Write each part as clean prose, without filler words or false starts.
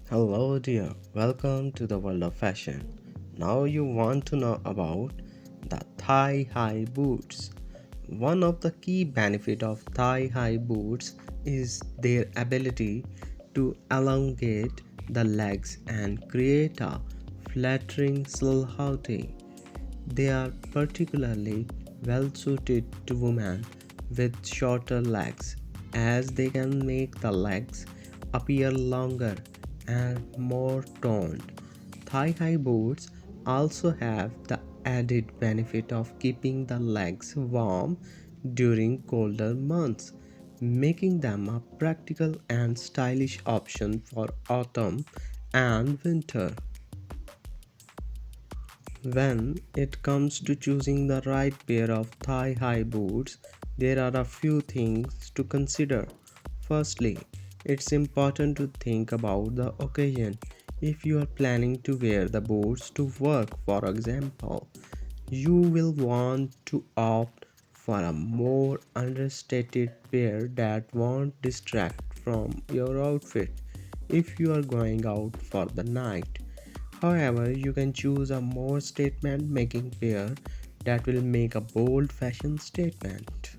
Hello, dear. Welcome to the world of fashion. Now, you want to know about the thigh high boots. One of the key benefits of thigh high boots is their ability to elongate the legs and create a flattering silhouette. They are particularly well suited to women with shorter legs as they can make the legs appear longer and more toned. Thigh high boots also have the added benefit of keeping the legs warm during colder months, making them a practical and stylish option for autumn and winter. When it comes to choosing the right pair of thigh high boots, there are a few things to consider. Firstly, it's important to think about the occasion. If you are planning to wear the boots to work, for example, you will want to opt for a more understated pair that won't distract from your outfit if you are going out for the night. However, you can choose a more statement making pair that will make a bold fashion statement.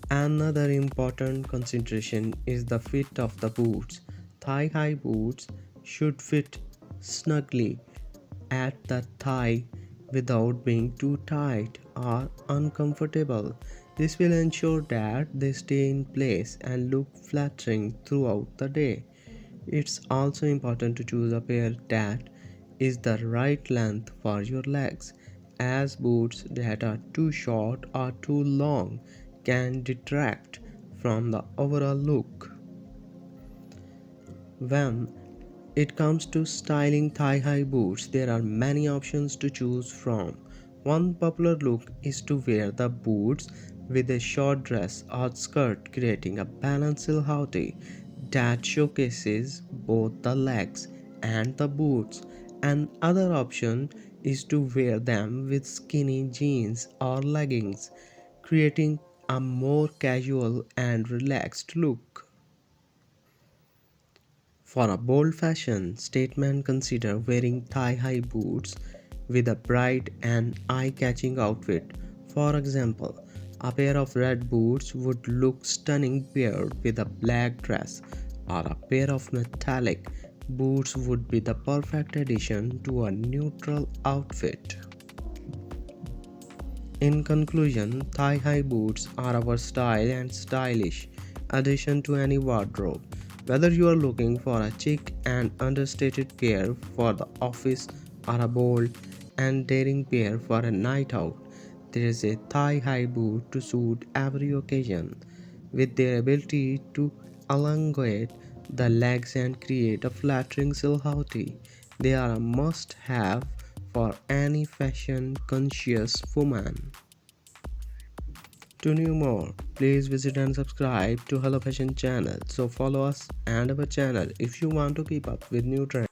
Another important consideration is the fit of the boots. Thigh high boots should fit snugly at the thigh without being too tight or uncomfortable. This will ensure that they stay in place and look flattering throughout the day. It's also important to choose a pair that is the right length for your legs, as boots that are too short or too long can detract from the overall look. When it comes to styling thigh high boots, there are many options to choose from. One popular look is to wear the boots with a short dress or skirt, creating a balanced silhouette that showcases both the legs and the boots. Another option is to wear them with skinny jeans or leggings, creating a more casual and relaxed look. For a bold fashion statement, consider wearing thigh high boots with a bright and eye catching outfit. For example, a pair of red boots would look stunning paired with a black dress, or a pair of metallic boots would be the perfect addition to a neutral outfit. In conclusion, thigh high boots are a versatile and stylish addition to any wardrobe. Whether you are looking for a chic and understated pair for the office or a bold and daring pair for a night out, there is a thigh high boot to suit every occasion. With their ability to elongate the legs and create a flattering silhouette, they are a must have for any fashion conscious woman. To know more, please visit and subscribe to Hello Fashion channel. So follow us and our channel if you want to keep up with new trends.